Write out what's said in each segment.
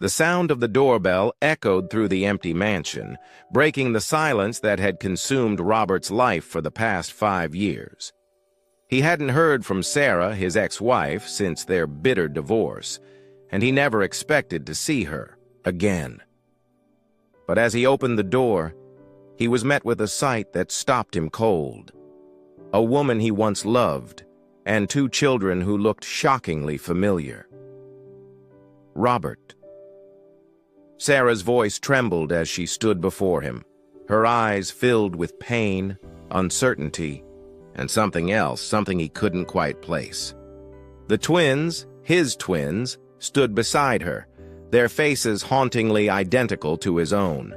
The sound of the doorbell echoed through the empty mansion, breaking the silence that had consumed Robert's life for the past 5 years. He hadn't heard from Sarah, his ex-wife, since their bitter divorce, and he never expected to see her again. But as he opened the door, he was met with a sight that stopped him cold. A woman he once loved, and 2 children who looked shockingly familiar. Robert. Sarah's voice trembled as she stood before him, her eyes filled with pain, uncertainty, and something else, something he couldn't quite place. The twins, his twins, stood beside her, their faces hauntingly identical to his own.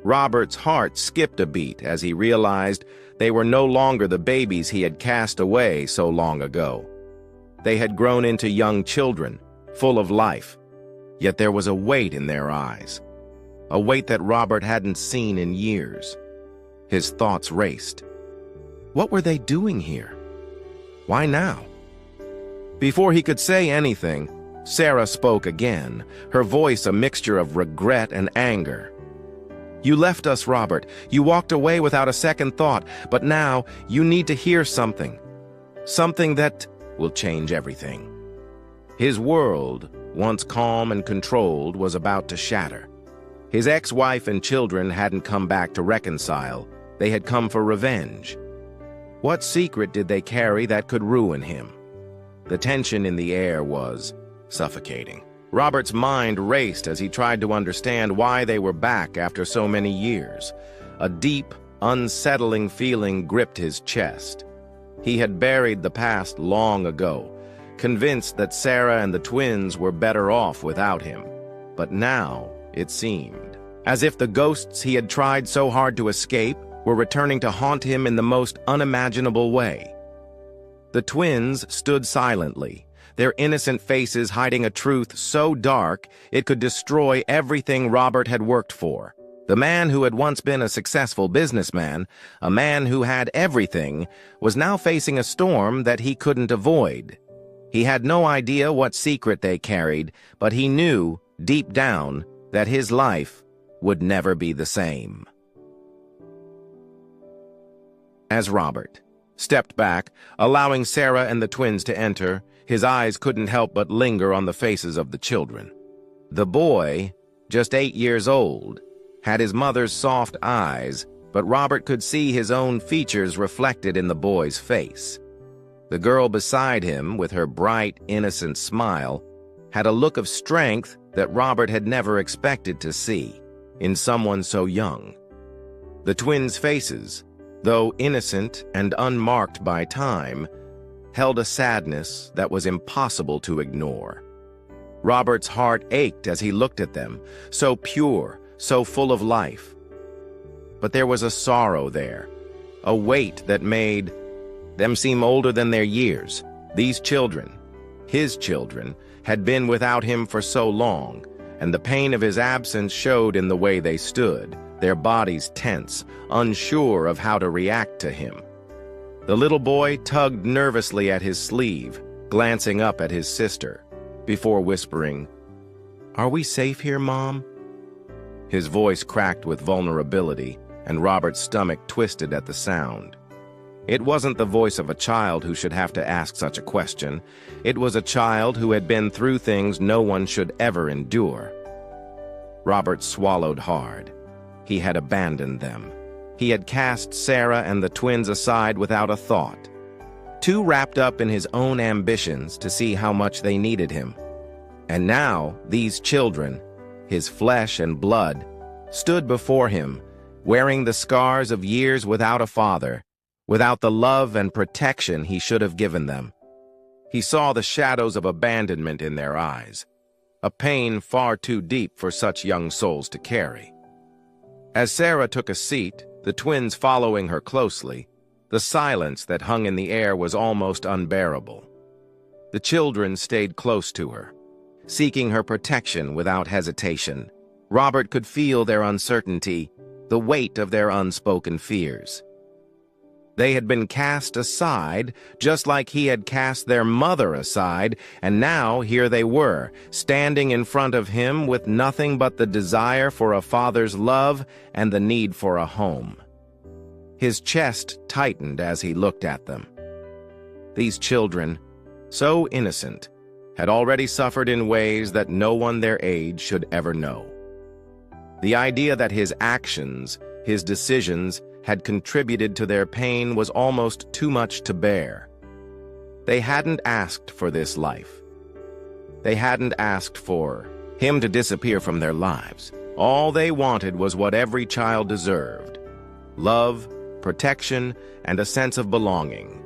Robert's heart skipped a beat as he realized they were no longer the babies he had cast away so long ago. They had grown into young children, full of life, yet there was a weight in their eyes, a weight that Robert hadn't seen in years. His thoughts raced. What were they doing here? Why now? Before he could say anything, Sarah spoke again, her voice a mixture of regret and anger. You left us, Robert. You walked away without a second thought, but now you need to hear something. Something that will change everything. His world, once calm and controlled, was about to shatter. His ex-wife and children hadn't come back to reconcile. They had come for revenge. What secret did they carry that could ruin him? The tension in the air was suffocating. Robert's mind raced as he tried to understand why they were back after so many years. A deep, unsettling feeling gripped his chest. He had buried the past long ago, convinced that Sarah and the twins were better off without him. But now, it seemed, as if the ghosts he had tried so hard to escape were returning to haunt him in the most unimaginable way. The twins stood silently, their innocent faces hiding a truth so dark it could destroy everything Robert had worked for. The man who had once been a successful businessman, a man who had everything, was now facing a storm that he couldn't avoid. He had no idea what secret they carried, but he knew, deep down, that his life would never be the same. As Robert stepped back, allowing Sarah and the twins to enter, his eyes couldn't help but linger on the faces of the children. The boy, just 8 years old, had his mother's soft eyes, but Robert could see his own features reflected in the boy's face. The girl beside him, with her bright, innocent smile, had a look of strength that Robert had never expected to see in someone so young. The twins' faces, though innocent and unmarked by time, held a sadness that was impossible to ignore. Robert's heart ached as he looked at them, so pure, so full of life. But there was a sorrow there, a weight that made them seem older than their years. These children, his children, had been without him for so long, and the pain of his absence showed in the way they stood, their bodies tense, unsure of how to react to him. The little boy tugged nervously at his sleeve, glancing up at his sister, before whispering, "Are we safe here, Mom?" His voice cracked with vulnerability, and Robert's stomach twisted at the sound. It wasn't the voice of a child who should have to ask such a question. It was a child who had been through things no one should ever endure. Robert swallowed hard. He had abandoned them. He had cast Sarah and the twins aside without a thought, too wrapped up in his own ambitions to see how much they needed him. And now, these children, his flesh and blood, stood before him, wearing the scars of years without a father, without the love and protection he should have given them. He saw the shadows of abandonment in their eyes, a pain far too deep for such young souls to carry. As Sarah took a seat, the twins following her closely, the silence that hung in the air was almost unbearable. The children stayed close to her, seeking her protection without hesitation. Robert could feel their uncertainty, the weight of their unspoken fears. They had been cast aside, just like he had cast their mother aside, and now here they were, standing in front of him with nothing but the desire for a father's love and the need for a home. His chest tightened as he looked at them. These children, so innocent, had already suffered in ways that no one their age should ever know. The idea that his actions, his decisions, had contributed to their pain was almost too much to bear. They hadn't asked for this life. They hadn't asked for him to disappear from their lives. All they wanted was what every child deserved: love, protection, and a sense of belonging.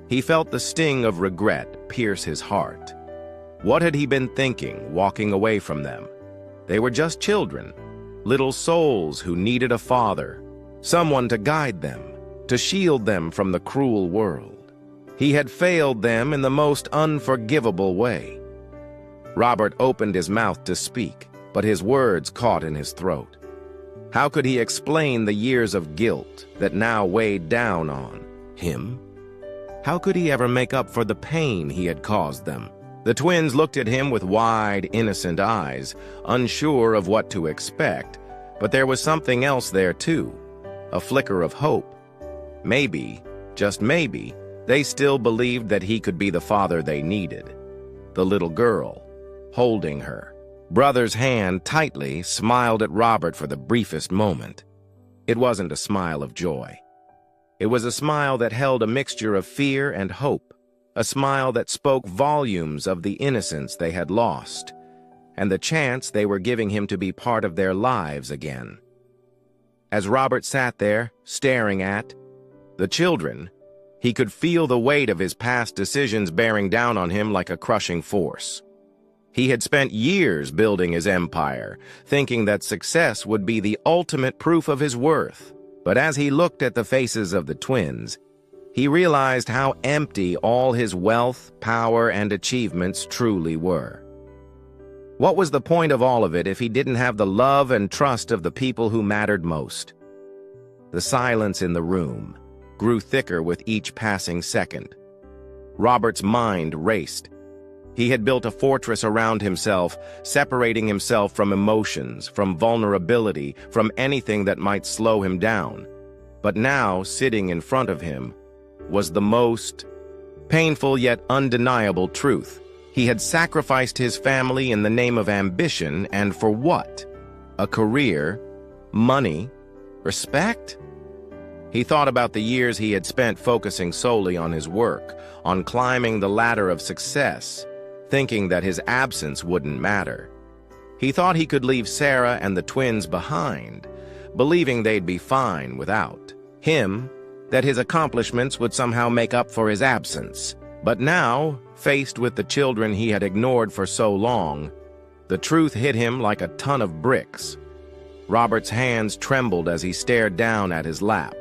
He felt the sting of regret pierce his heart. What had he been thinking, walking away from them? They were just children, little souls who needed a father, someone to guide them, to shield them from the cruel world. He had failed them in the most unforgivable way. Robert opened his mouth to speak, but his words caught in his throat. How could he explain the years of guilt that now weighed down on him? How could he ever make up for the pain he had caused them? The twins looked at him with wide, innocent eyes, unsure of what to expect, but there was something else there too. A flicker of hope. Maybe, just maybe, they still believed that he could be the father they needed. The little girl, holding her brother's hand tightly, smiled at Robert for the briefest moment. It wasn't a smile of joy. It was a smile that held a mixture of fear and hope, a smile that spoke volumes of the innocence they had lost, and the chance they were giving him to be part of their lives again. As Robert sat there, staring at the children, he could feel the weight of his past decisions bearing down on him like a crushing force. He had spent years building his empire, thinking that success would be the ultimate proof of his worth. But as he looked at the faces of the twins, he realized how empty all his wealth, power, and achievements truly were. What was the point of all of it if he didn't have the love and trust of the people who mattered most? The silence in the room grew thicker with each passing second. Robert's mind raced. He had built a fortress around himself, separating himself from emotions, from vulnerability, from anything that might slow him down. But now, sitting in front of him, was the most painful yet undeniable truth. He had sacrificed his family in the name of ambition, and for what? A career, money, respect? He thought about the years he had spent focusing solely on his work, on climbing the ladder of success, thinking that his absence wouldn't matter. He thought he could leave Sarah and the twins behind, believing they'd be fine without him, that his accomplishments would somehow make up for his absence. But now, faced with the children he had ignored for so long, the truth hit him like a ton of bricks. Robert's hands trembled as he stared down at his lap.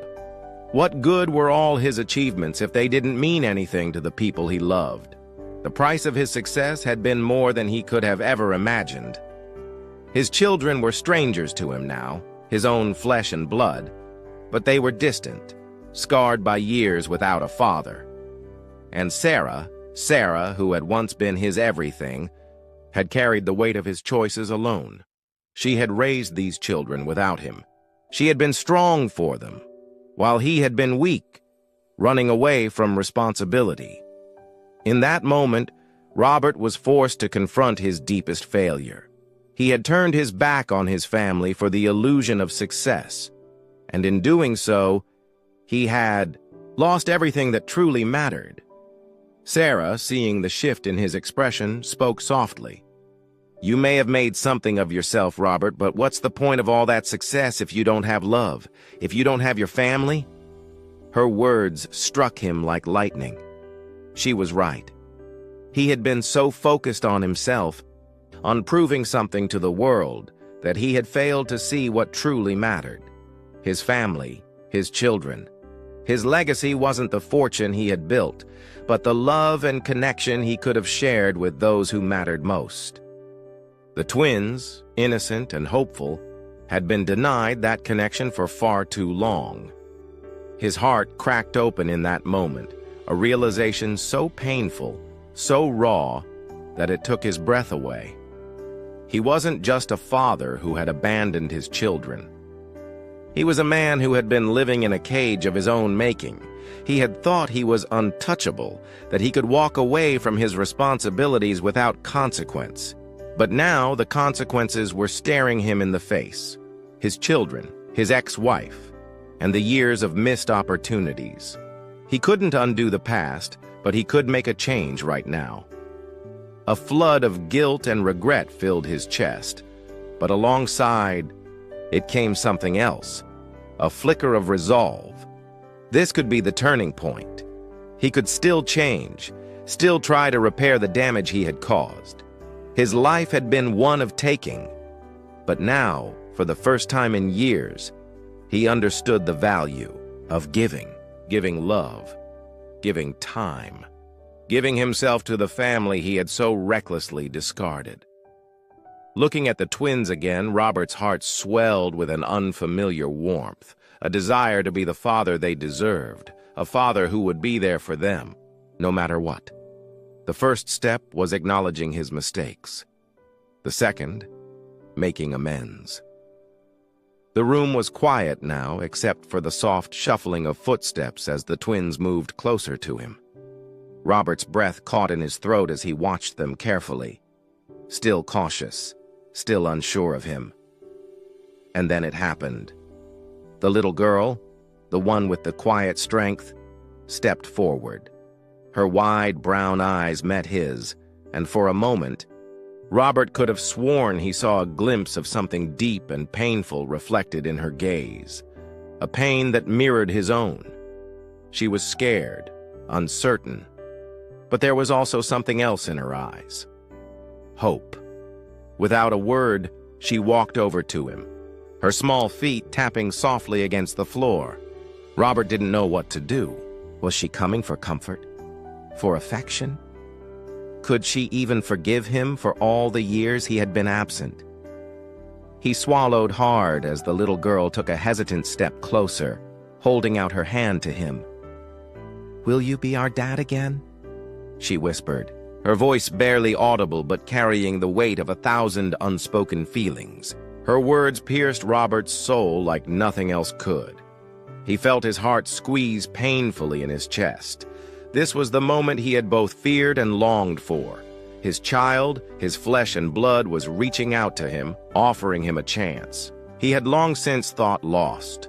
What good were all his achievements if they didn't mean anything to the people he loved? The price of his success had been more than he could have ever imagined. His children were strangers to him now, his own flesh and blood, but they were distant, scarred by years without a father. And Sarah, who had once been his everything, had carried the weight of his choices alone. She had raised these children without him. She had been strong for them, while he had been weak, running away from responsibility. In that moment, Robert was forced to confront his deepest failure. He had turned his back on his family for the illusion of success, and in doing so, he had lost everything that truly mattered. Sarah, seeing the shift in his expression, spoke softly. "You may have made something of yourself, Robert, but what's the point of all that success if you don't have love, if you don't have your family?" Her words struck him like lightning. She was right. He had been so focused on himself, on proving something to the world, that he had failed to see what truly mattered. His family, his children. His legacy wasn't the fortune he had built, but the love and connection he could have shared with those who mattered most. The twins, innocent and hopeful, had been denied that connection for far too long. His heart cracked open in that moment, a realization so painful, so raw, that it took his breath away. He wasn't just a father who had abandoned his children. He was a man who had been living in a cage of his own making. He had thought he was untouchable, that he could walk away from his responsibilities without consequence. But now the consequences were staring him in the face. His children, his ex-wife, and the years of missed opportunities. He couldn't undo the past, but he could make a change right now. A flood of guilt and regret filled his chest, but alongside it came something else, a flicker of resolve. This could be the turning point. He could still change, still try to repair the damage he had caused. His life had been one of taking, but now, for the first time in years, he understood the value of giving love, giving time, giving himself to the family he had so recklessly discarded. Looking at the twins again, Robert's heart swelled with an unfamiliar warmth, a desire to be the father they deserved, a father who would be there for them, no matter what. The first step was acknowledging his mistakes. The second, making amends. The room was quiet now, except for the soft shuffling of footsteps as the twins moved closer to him. Robert's breath caught in his throat as he watched them carefully, still cautious, still unsure of him. And then it happened. The little girl, the one with the quiet strength, stepped forward. Her wide brown eyes met his, and for a moment, Robert could have sworn he saw a glimpse of something deep and painful reflected in her gaze, a pain that mirrored his own. She was scared, uncertain, but there was also something else in her eyes. Hope. Without a word, she walked over to him, her small feet tapping softly against the floor. Robert didn't know what to do. Was she coming for comfort? For affection? Could she even forgive him for all the years he had been absent? He swallowed hard as the little girl took a hesitant step closer, holding out her hand to him. "Will you be our dad again?" she whispered, her voice barely audible but carrying the weight of 1,000 unspoken feelings. Her words pierced Robert's soul like nothing else could. He felt his heart squeeze painfully in his chest. This was the moment he had both feared and longed for. His child, his flesh and blood, was reaching out to him, offering him a chance. He had long since thought lost.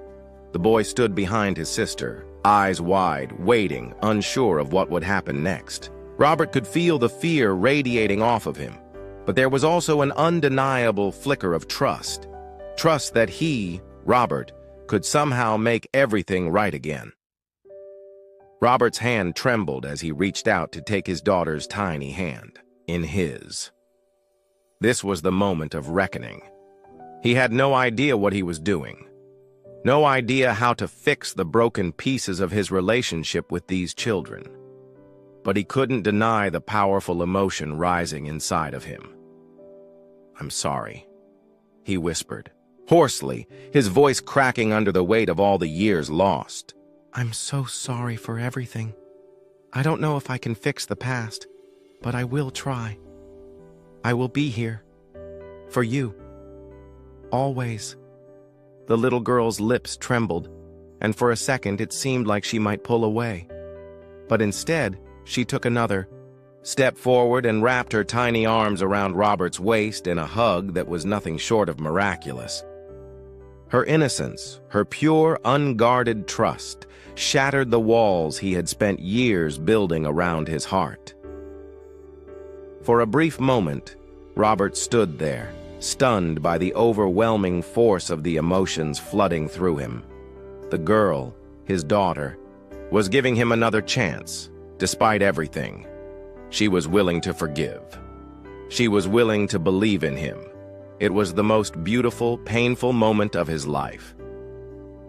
The boy stood behind his sister, eyes wide, waiting, unsure of what would happen next. Robert could feel the fear radiating off of him, but there was also an undeniable flicker of trust. Trust that he, Robert, could somehow make everything right again. Robert's hand trembled as he reached out to take his daughter's tiny hand in his. This was the moment of reckoning. He had no idea what he was doing, no idea how to fix the broken pieces of his relationship with these children. But he couldn't deny the powerful emotion rising inside of him. "I'm sorry," he whispered, hoarsely, his voice cracking under the weight of all the years lost. "I'm so sorry for everything. I don't know if I can fix the past, but I will try. I will be here. For you. Always." The little girl's lips trembled, and for a second it seemed like she might pull away. But instead, she took another step forward and wrapped her tiny arms around Robert's waist in a hug that was nothing short of miraculous. Her innocence, her pure, unguarded trust, shattered the walls he had spent years building around his heart. For a brief moment, Robert stood there, stunned by the overwhelming force of the emotions flooding through him. The girl, his daughter, was giving him another chance, despite everything. She was willing to forgive. She was willing to believe in him. It was the most beautiful, painful moment of his life.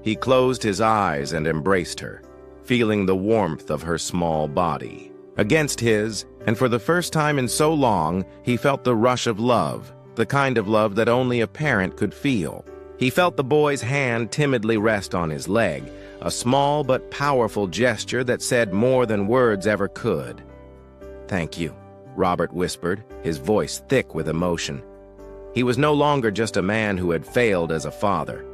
He closed his eyes and embraced her, feeling the warmth of her small body against his, and for the first time in so long, he felt the rush of love, the kind of love that only a parent could feel. He felt the boy's hand timidly rest on his leg, a small but powerful gesture that said more than words ever could. "Thank you," Robert whispered, his voice thick with emotion. He was no longer just a man who had failed as a father.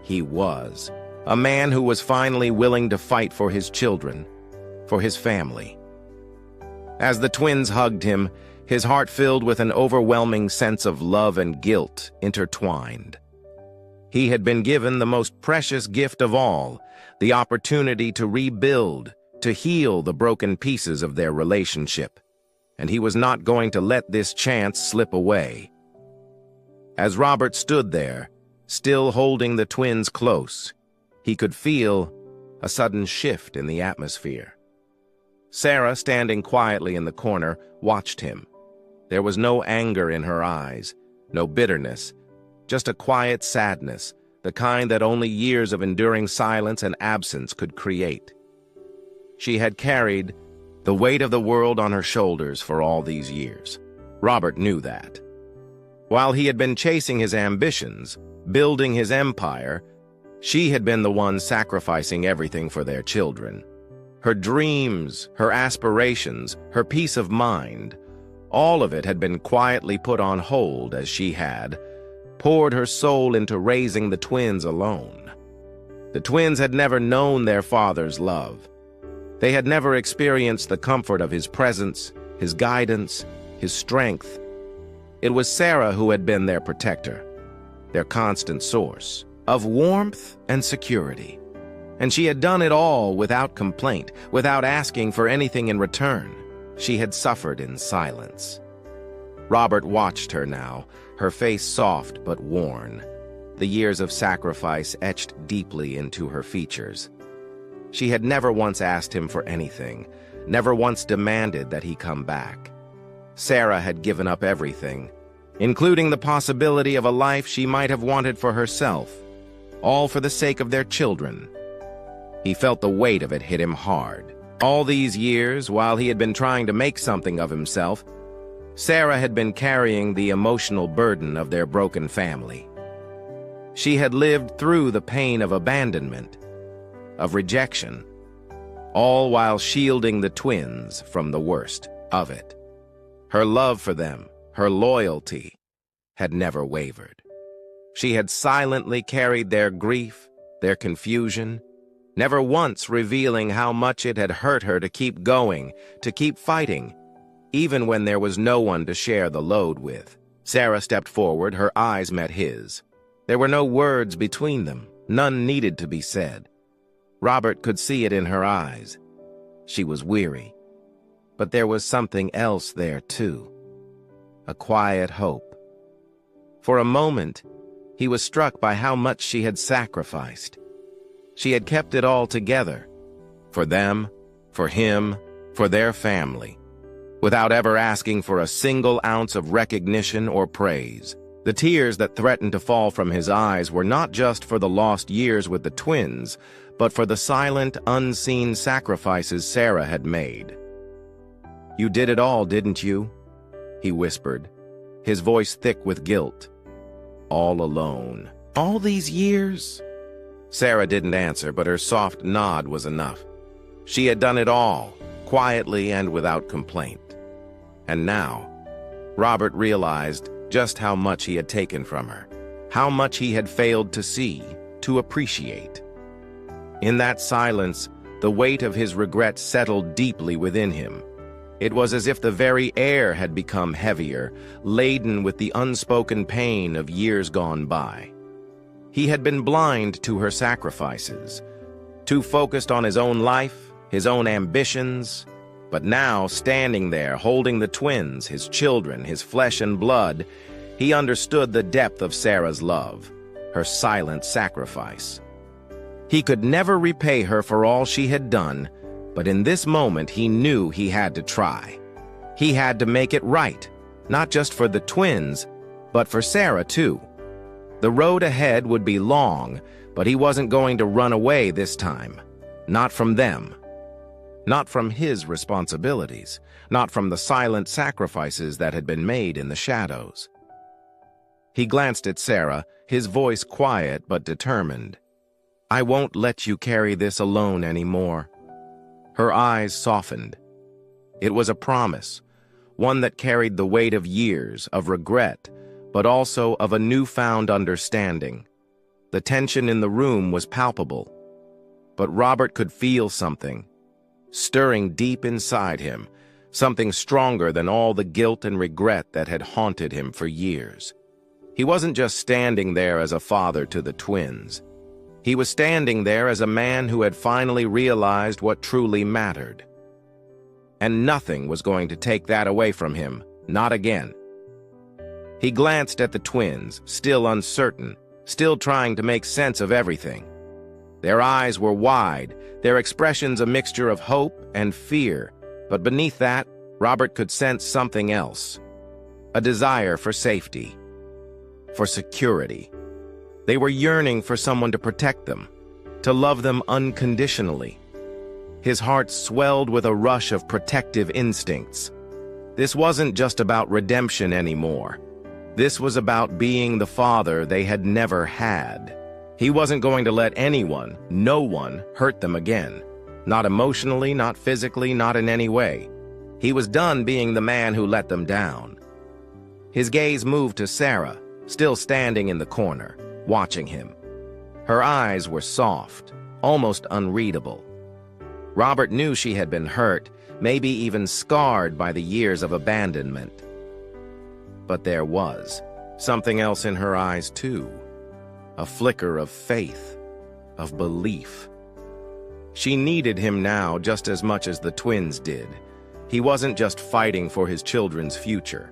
He was a man who was finally willing to fight for his children, for his family. As the twins hugged him, his heart filled with an overwhelming sense of love and guilt intertwined. He had been given the most precious gift of all, the opportunity to rebuild, to heal the broken pieces of their relationship, and he was not going to let this chance slip away. As Robert stood there, still holding the twins close, he could feel a sudden shift in the atmosphere. Sarah, standing quietly in the corner, watched him. There was no anger in her eyes, no bitterness, just a quiet sadness, the kind that only years of enduring silence and absence could create. She had carried the weight of the world on her shoulders for all these years. Robert knew that. While he had been chasing his ambitions, building his empire, she had been the one sacrificing everything for their children. Her dreams, her aspirations, her peace of mind, all of it had been quietly put on hold as she had poured her soul into raising the twins alone. The twins had never known their father's love. They had never experienced the comfort of his presence, his guidance, his strength. It was Sarah who had been their protector, their constant source of warmth and security. And she had done it all without complaint, without asking for anything in return. She had suffered in silence. Robert watched her now, her face soft but worn, the years of sacrifice etched deeply into her features. She had never once asked him for anything, never once demanded that he come back. Sarah had given up everything, including the possibility of a life she might have wanted for herself, all for the sake of their children. He felt the weight of it hit him hard. All these years, while he had been trying to make something of himself, Sarah had been carrying the emotional burden of their broken family. She had lived through the pain of abandonment, of rejection, all while shielding the twins from the worst of it. Her love for them, her loyalty, had never wavered. She had silently carried their grief, their confusion, never once revealing how much it had hurt her to keep going, to keep fighting, even when there was no one to share the load with. Sarah stepped forward, her eyes met his. There were no words between them, none needed to be said. Robert could see it in her eyes. She was weary. But there was something else there, too. A quiet hope. For a moment, he was struck by how much she had sacrificed. She had kept it all together. For them, for him, for their family, without ever asking for a single ounce of recognition or praise. The tears that threatened to fall from his eyes were not just for the lost years with the twins, but for the silent, unseen sacrifices Sarah had made. "You did it all, didn't you?" he whispered, his voice thick with guilt. "All alone. All these years?" Sarah didn't answer, but her soft nod was enough. She had done it all, quietly and without complaint. And now, Robert realized just how much he had taken from her, how much he had failed to see, to appreciate. In that silence, the weight of his regret settled deeply within him. It was as if the very air had become heavier, laden with the unspoken pain of years gone by. He had been blind to her sacrifices, too focused on his own life, his own ambitions. But now, standing there, holding the twins, his children, his flesh and blood, he understood the depth of Sarah's love, her silent sacrifice. He could never repay her for all she had done, but in this moment he knew he had to try. He had to make it right, not just for the twins, but for Sarah too. The road ahead would be long, but he wasn't going to run away this time. Not from them. Not from his responsibilities. Not from the silent sacrifices that had been made in the shadows. He glanced at Sarah, his voice quiet but determined. I won't let you carry this alone anymore." Her eyes softened. It was a promise, one that carried the weight of years, of regret, but also of a newfound understanding. The tension in the room was palpable, but Robert could feel something, stirring deep inside him, something stronger than all the guilt and regret that had haunted him for years. He wasn't just standing there as a father to the twins. He was standing there as a man who had finally realized what truly mattered. And nothing was going to take that away from him, not again. He glanced at the twins, still uncertain, still trying to make sense of everything. Their eyes were wide, their expressions a mixture of hope and fear, but beneath that, Robert could sense something else. A desire for safety, for security. They were yearning for someone to protect them, to love them unconditionally. His heart swelled with a rush of protective instincts. This wasn't just about redemption anymore. This was about being the father they had never had. He wasn't going to let anyone, no one, hurt them again. Not emotionally, not physically, not in any way. He was done being the man who let them down. His gaze moved to Sarah, still standing in the corner, watching him. Her eyes were soft, almost unreadable. Robert knew she had been hurt, maybe even scarred by the years of abandonment. But there was something else in her eyes, too. A flicker of faith, of belief. She needed him now just as much as the twins did. He wasn't just fighting for his children's future.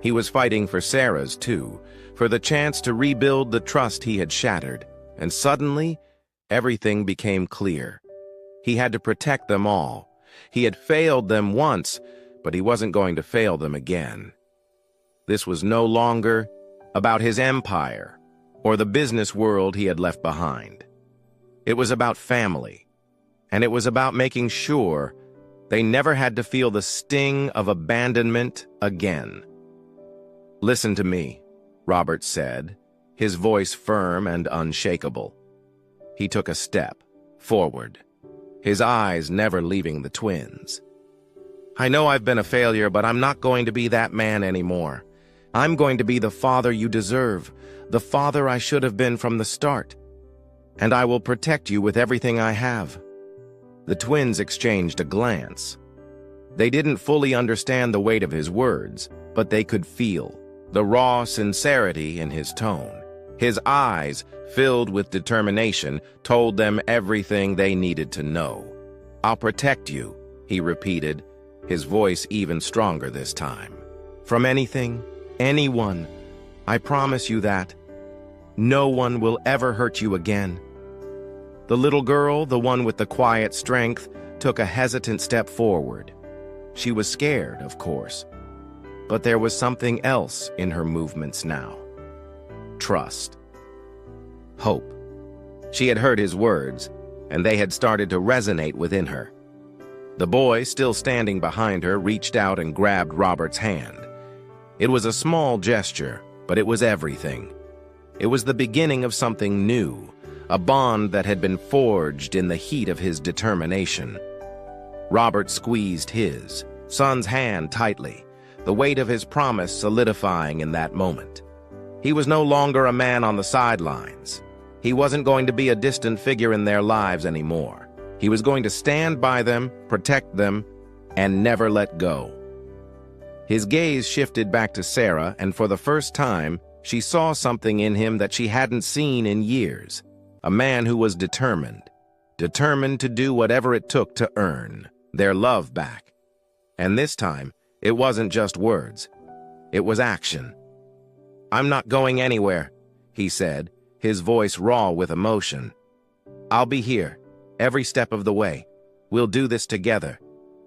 He was fighting for Sarah's, too, for the chance to rebuild the trust he had shattered. And suddenly, everything became clear. He had to protect them all. He had failed them once, but he wasn't going to fail them again. This was no longer about his empire or the business world he had left behind. It was about family, and it was about making sure they never had to feel the sting of abandonment again. "Listen to me," Robert said, his voice firm and unshakable. He took a step forward, his eyes never leaving the twins. "I know I've been a failure, but I'm not going to be that man anymore. I'm going to be the father you deserve, the father I should have been from the start. And I will protect you with everything I have." The twins exchanged a glance. They didn't fully understand the weight of his words, but they could feel the raw sincerity in his tone. His eyes, filled with determination, told them everything they needed to know. "I'll protect you," he repeated, his voice even stronger this time. "From anything, anyone. I promise you that. No one will ever hurt you again." The little girl, the one with the quiet strength, took a hesitant step forward. She was scared, of course, but there was something else in her movements now. Trust. Hope. She had heard his words, and they had started to resonate within her. The boy, still standing behind her, reached out and grabbed Robert's hand. It was a small gesture, but it was everything. It was the beginning of something new, a bond that had been forged in the heat of his determination. Robert squeezed his son's hand tightly, the weight of his promise solidifying in that moment. He was no longer a man on the sidelines. He wasn't going to be a distant figure in their lives anymore. He was going to stand by them, protect them, and never let go. His gaze shifted back to Sarah, and for the first time, she saw something in him that she hadn't seen in years. A man who was determined to do whatever it took to earn their love back. And this time, it wasn't just words. It was action. "I'm not going anywhere," he said, his voice raw with emotion. "I'll be here, every step of the way. We'll do this together.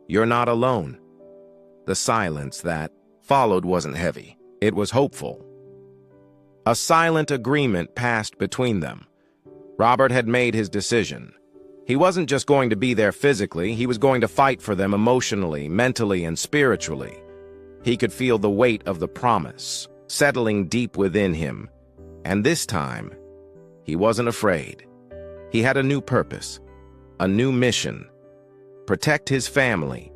You're not alone." The silence that followed wasn't heavy. It was hopeful. A silent agreement passed between them. Robert had made his decision. He wasn't just going to be there physically, he was going to fight for them emotionally, mentally, and spiritually. He could feel the weight of the promise settling deep within him. And this time, he wasn't afraid. He had a new purpose, a new mission: protect his family,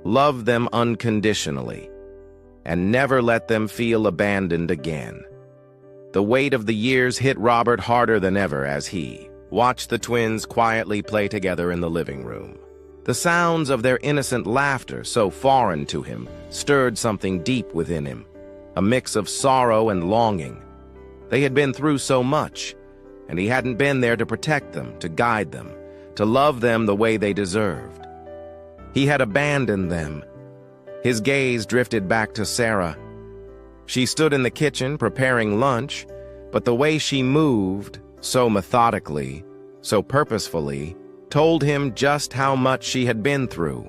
love them unconditionally, and never let them feel abandoned again. The weight of the years hit Robert harder than ever as he watched the twins quietly play together in the living room. The sounds of their innocent laughter, so foreign to him, stirred something deep within him, a mix of sorrow and longing. They had been through so much, and he hadn't been there to protect them, to guide them, to love them the way they deserved. He had abandoned them. His gaze drifted back to Sarah. She stood in the kitchen preparing lunch, but the way she moved, so methodically, so purposefully, told him just how much she had been through.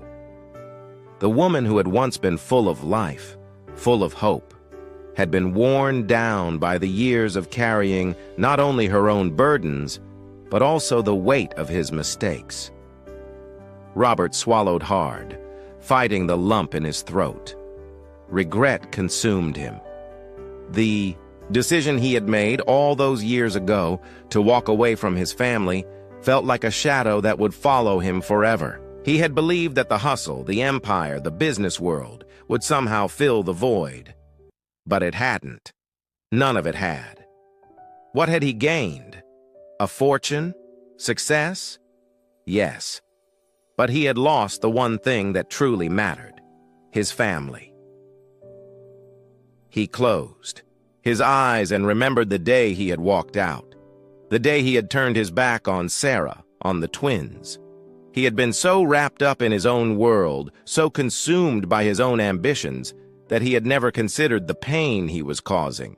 The woman who had once been full of life, full of hope, had been worn down by the years of carrying not only her own burdens, but also the weight of his mistakes. Robert swallowed hard, fighting the lump in his throat. Regret consumed him. The decision he had made all those years ago to walk away from his family felt like a shadow that would follow him forever. He had believed that the hustle, the empire, the business world would somehow fill the void. But it hadn't. None of it had. What had he gained? A fortune? Success? Yes. But he had lost the one thing that truly mattered: his family. He closed his eyes and remembered the day he had walked out, the day he had turned his back on Sarah, on the twins. He had been so wrapped up in his own world, so consumed by his own ambitions, that he had never considered the pain he was causing.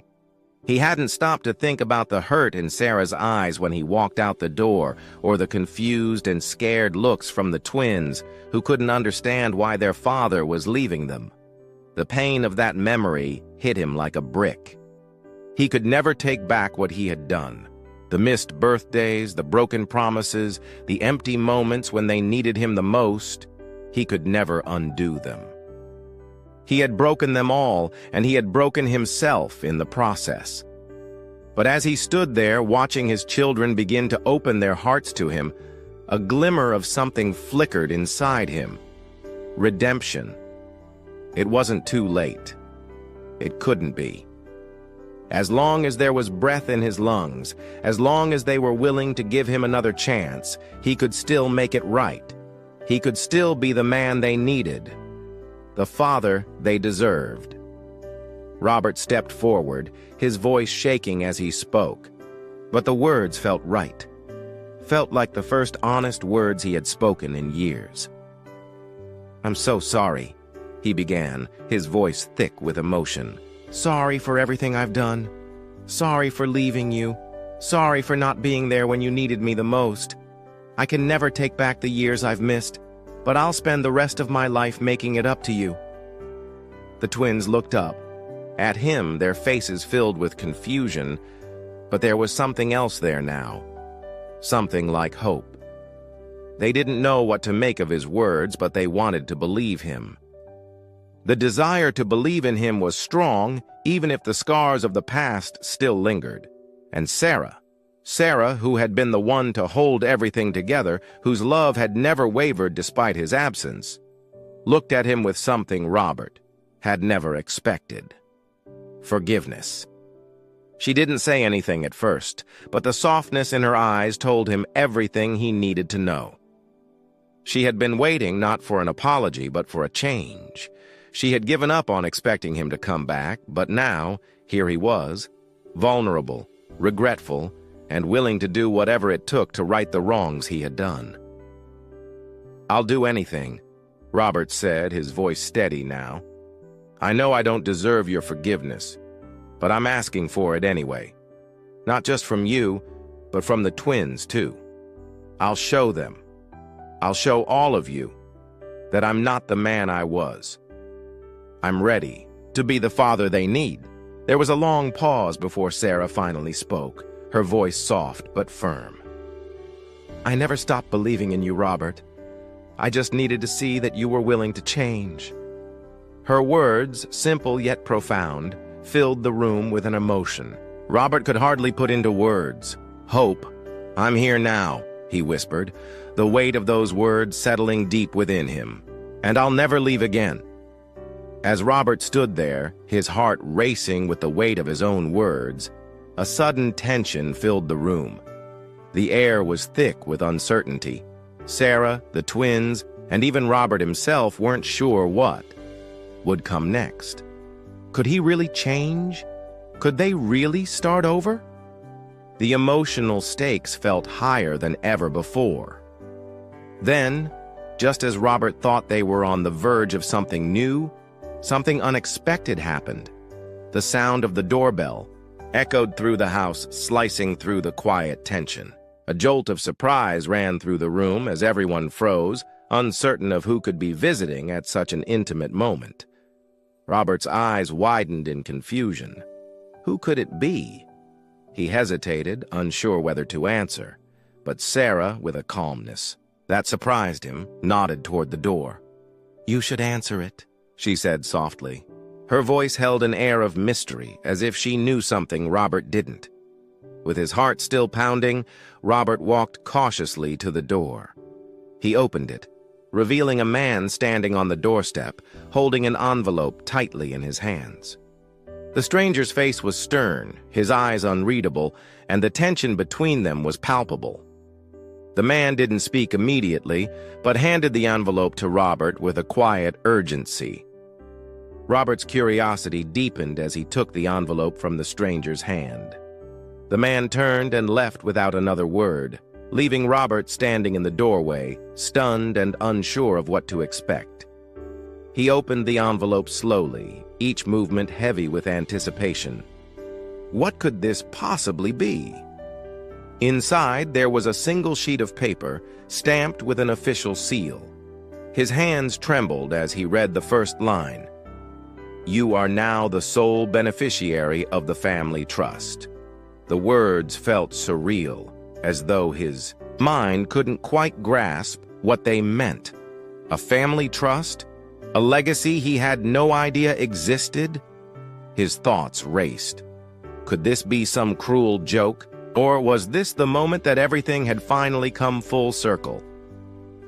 He hadn't stopped to think about the hurt in Sarah's eyes when he walked out the door, or the confused and scared looks from the twins who couldn't understand why their father was leaving them. The pain of that memory hit him like a brick. He could never take back what he had done. The missed birthdays, the broken promises, the empty moments when they needed him the most, he could never undo them. He had broken them all, and he had broken himself in the process. But as he stood there watching his children begin to open their hearts to him, a glimmer of something flickered inside him. Redemption. It wasn't too late. It couldn't be. As long as there was breath in his lungs, as long as they were willing to give him another chance, he could still make it right. He could still be the man they needed, the father they deserved. Robert stepped forward, his voice shaking as he spoke. But the words felt right. Felt like the first honest words he had spoken in years. "I'm so sorry," he began, his voice thick with emotion. "Sorry for everything I've done. Sorry for leaving you. Sorry for not being there when you needed me the most. I can never take back the years I've missed, but I'll spend the rest of my life making it up to you." The twins looked up. At him, their faces filled with confusion, but there was something else there now. Something like hope. They didn't know what to make of his words, but they wanted to believe him. The desire to believe in him was strong, even if the scars of the past still lingered. And Sarah, who had been the one to hold everything together, whose love had never wavered despite his absence, looked at him with something Robert had never expected: forgiveness. She didn't say anything at first, but the softness in her eyes told him everything he needed to know. She had been waiting not for an apology, but for a change. She had given up on expecting him to come back, but now, here he was, vulnerable, regretful, and willing to do whatever it took to right the wrongs he had done. "I'll do anything," Robert said, his voice steady now. "I know I don't deserve your forgiveness, but I'm asking for it anyway. Not just from you, but from the twins, too. I'll show them. I'll show all of you that I'm not the man I was. I'm ready to be the father they need." There was a long pause before Sarah finally spoke, her voice soft but firm. "I never stopped believing in you, Robert. I just needed to see that you were willing to change." Her words, simple yet profound, filled the room with an emotion Robert could hardly put into words: hope, "I'm here now," he whispered, the weight of those words settling deep within him. "And I'll never leave again." As Robert stood there, his heart racing with the weight of his own words, a sudden tension filled the room. The air was thick with uncertainty. Sarah, the twins, and even Robert himself weren't sure what would come next. Could he really change? Could they really start over? The emotional stakes felt higher than ever before. Then, just as Robert thought they were on the verge of something new, something unexpected happened. The sound of the doorbell echoed through the house, slicing through the quiet tension. A jolt of surprise ran through the room as everyone froze, uncertain of who could be visiting at such an intimate moment. Robert's eyes widened in confusion. Who could it be? He hesitated, unsure whether to answer, but Sarah, with a calmness that surprised him, nodded toward the door. "You should answer it," she said softly. Her voice held an air of mystery, as if she knew something Robert didn't. With his heart still pounding, Robert walked cautiously to the door. He opened it, revealing a man standing on the doorstep, holding an envelope tightly in his hands. The stranger's face was stern, his eyes unreadable, and the tension between them was palpable. The man didn't speak immediately, but handed the envelope to Robert with a quiet urgency. Robert's curiosity deepened as he took the envelope from the stranger's hand. The man turned and left without another word, leaving Robert standing in the doorway, stunned and unsure of what to expect. He opened the envelope slowly, each movement heavy with anticipation. What could this possibly be? Inside, there was a single sheet of paper, stamped with an official seal. His hands trembled as he read the first line. "You are now the sole beneficiary of the family trust." The words felt surreal, as though his mind couldn't quite grasp what they meant. A family trust? A legacy he had no idea existed? His thoughts raced. Could this be some cruel joke? Or was this the moment that everything had finally come full circle?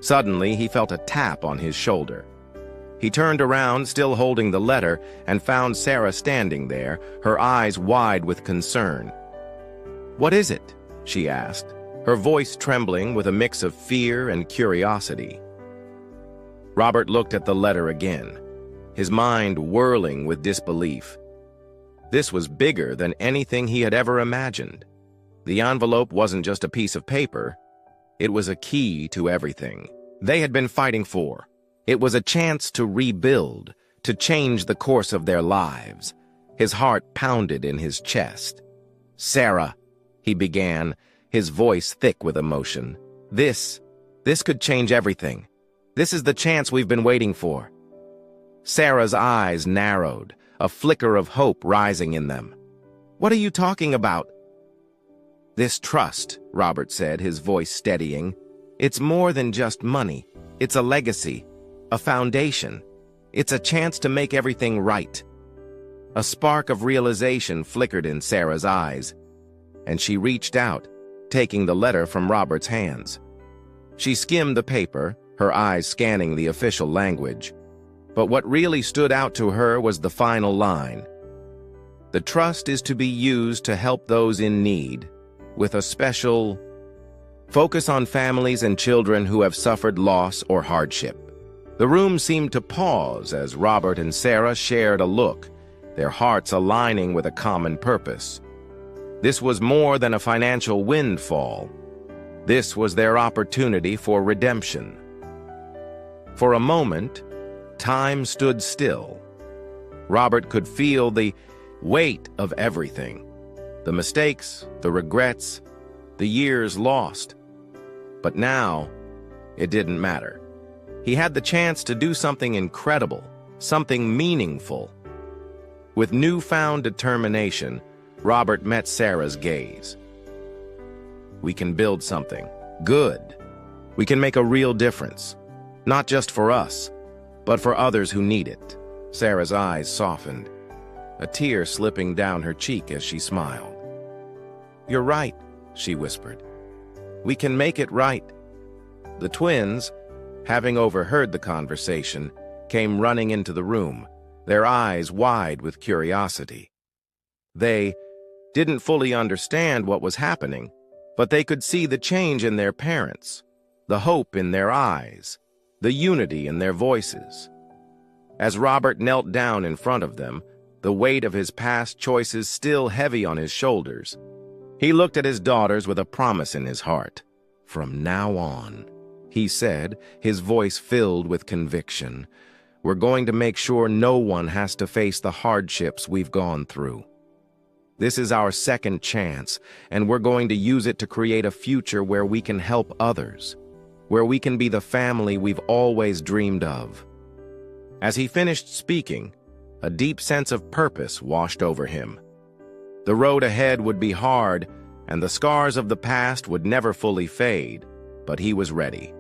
Suddenly, he felt a tap on his shoulder. He turned around, still holding the letter, and found Sarah standing there, her eyes wide with concern. "What is it?" she asked, her voice trembling with a mix of fear and curiosity. Robert looked at the letter again, his mind whirling with disbelief. This was bigger than anything he had ever imagined. The envelope wasn't just a piece of paper. It was a key to everything they had been fighting for. It was a chance to rebuild, to change the course of their lives. His heart pounded in his chest. "Sarah," he began, his voice thick with emotion. This could change everything. This is the chance we've been waiting for." Sarah's eyes narrowed, a flicker of hope rising in them. "What are you talking about?" "This trust," Robert said, his voice steadying. "It's more than just money. It's a legacy, a foundation. It's a chance to make everything right." A spark of realization flickered in Sarah's eyes, and she reached out, taking the letter from Robert's hands. She skimmed the paper, her eyes scanning the official language. But what really stood out to her was the final line. "The trust is to be used to help those in need, with a special focus on families and children who have suffered loss or hardship." The room seemed to pause as Robert and Sarah shared a look, their hearts aligning with a common purpose. This was more than a financial windfall. This was their opportunity for redemption. For a moment, time stood still. Robert could feel the weight of everything. The mistakes, the regrets, the years lost. But now, it didn't matter. He had the chance to do something incredible, something meaningful. With newfound determination, Robert met Sarah's gaze. "We can build something good. We can make a real difference, not just for us, but for others who need it." Sarah's eyes softened, a tear slipping down her cheek as she smiled. "You're right," she whispered. We can make it right." The twins, having overheard the conversation, came running into the room, their eyes wide with curiosity. They didn't fully understand what was happening, but they could see the change in their parents, the hope in their eyes, the unity in their voices. As Robert knelt down in front of them, the weight of his past choices still heavy on his shoulders, he looked at his daughters with a promise in his heart. "From now on," he said, his voice filled with conviction, "we're going to make sure no one has to face the hardships we've gone through. This is our second chance, and we're going to use it to create a future where we can help others, where we can be the family we've always dreamed of." As he finished speaking, a deep sense of purpose washed over him. The road ahead would be hard, and the scars of the past would never fully fade, but he was ready.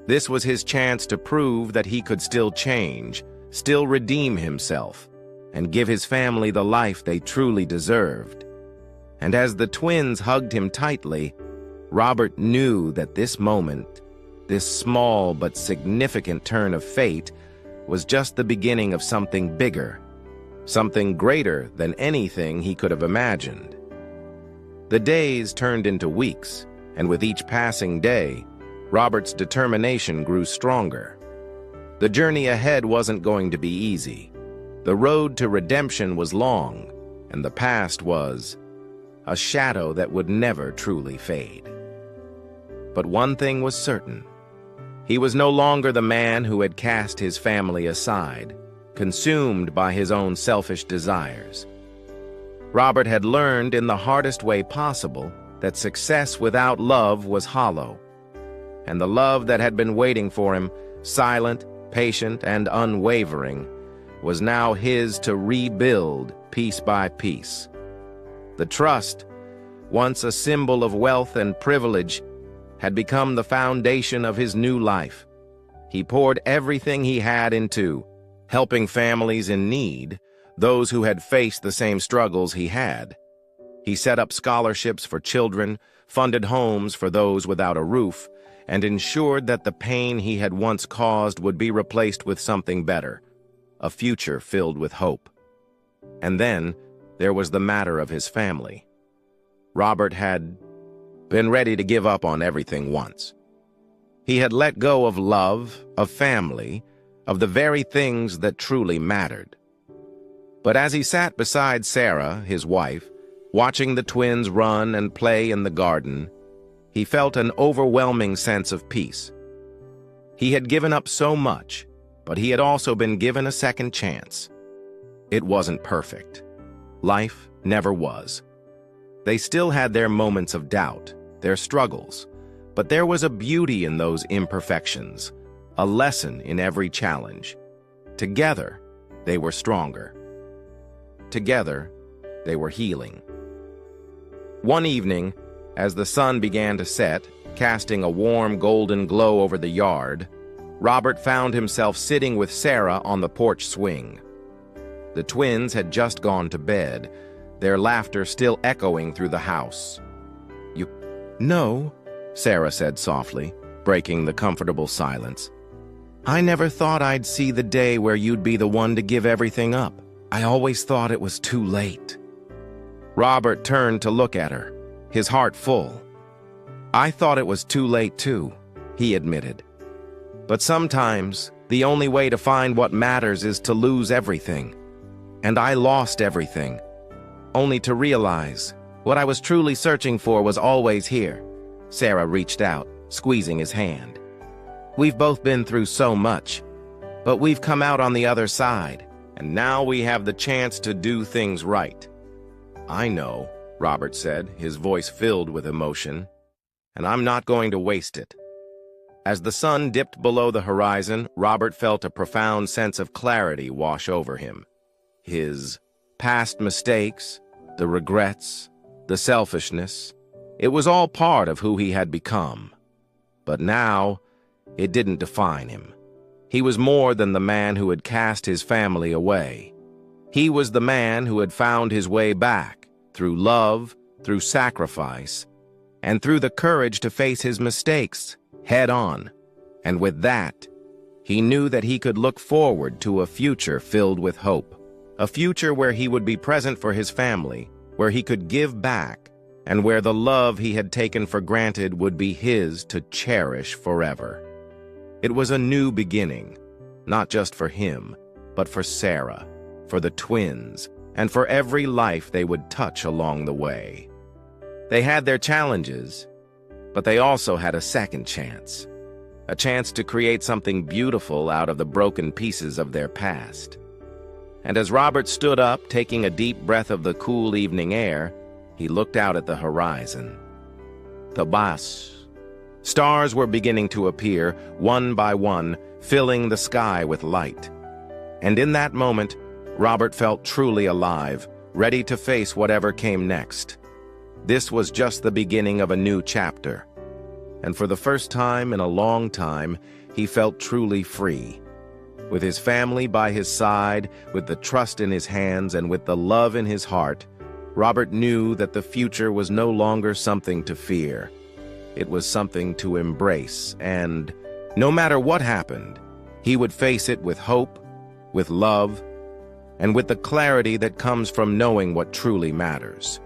This was his chance to prove that he could still change, still redeem himself, and give his family the life they truly deserved. And as the twins hugged him tightly, Robert knew that this moment, this small but significant turn of fate, was just the beginning of something bigger, something greater than anything he could have imagined. The days turned into weeks, and with each passing day, Robert's determination grew stronger. The journey ahead wasn't going to be easy. The road to redemption was long, and the past was a shadow that would never truly fade. But one thing was certain. He was no longer the man who had cast his family aside, consumed by his own selfish desires. Robert had learned in the hardest way possible that success without love was hollow, and the love that had been waiting for him, silent, patient, and unwavering, was now his to rebuild piece by piece. The trust, once a symbol of wealth and privilege, had become the foundation of his new life. He poured everything he had into helping families in need, those who had faced the same struggles he had. He set up scholarships for children, funded homes for those without a roof, and ensured that the pain he had once caused would be replaced with something better, a future filled with hope. And then there was the matter of his family. Robert had been ready to give up on everything once. He had let go of love, of family, of the very things that truly mattered. But as he sat beside Sarah, his wife, watching the twins run and play in the garden, he felt an overwhelming sense of peace. He had given up so much, but he had also been given a second chance. It wasn't perfect. Life never was. They still had their moments of doubt, their struggles, but there was a beauty in those imperfections, a lesson in every challenge. Together, they were stronger. Together, they were healing. One evening, as the sun began to set, casting a warm golden glow over the yard, Robert found himself sitting with Sarah on the porch swing. The twins had just gone to bed, their laughter still echoing through the house. "No," Sarah said softly, breaking the comfortable silence. "I never thought I'd see the day where you'd be the one to give everything up. I always thought it was too late." Robert turned to look at her, his heart full. "I thought it was too late too," he admitted. "But sometimes the only way to find what matters is to lose everything. And I lost everything, only to realize what I was truly searching for was always here." Sarah reached out, squeezing his hand. "We've both been through so much, but we've come out on the other side, and now we have the chance to do things right." "I know," Robert said, his voice filled with emotion, "and I'm not going to waste it." As the sun dipped below the horizon, Robert felt a profound sense of clarity wash over him. His past mistakes, the regrets, the selfishness, it was all part of who he had become. But now, it didn't define him. He was more than the man who had cast his family away. He was the man who had found his way back, through love, through sacrifice, and through the courage to face his mistakes head on. And with that, he knew that he could look forward to a future filled with hope, a future where he would be present for his family, where he could give back, and where the love he had taken for granted would be his to cherish forever. It was a new beginning, not just for him, but for Sarah, for the twins, and for every life they would touch along the way. They had their challenges, but they also had a second chance, a chance to create something beautiful out of the broken pieces of their past. And as Robert stood up, taking a deep breath of the cool evening air, he looked out at the horizon. The bus. Stars were beginning to appear, one by one, filling the sky with light. And in that moment, Robert felt truly alive, ready to face whatever came next. This was just the beginning of a new chapter. And for the first time in a long time, he felt truly free. With his family by his side, with the trust in his hands, and with the love in his heart, Robert knew that the future was no longer something to fear. It was something to embrace, and no matter what happened, he would face it with hope, with love, and with the clarity that comes from knowing what truly matters.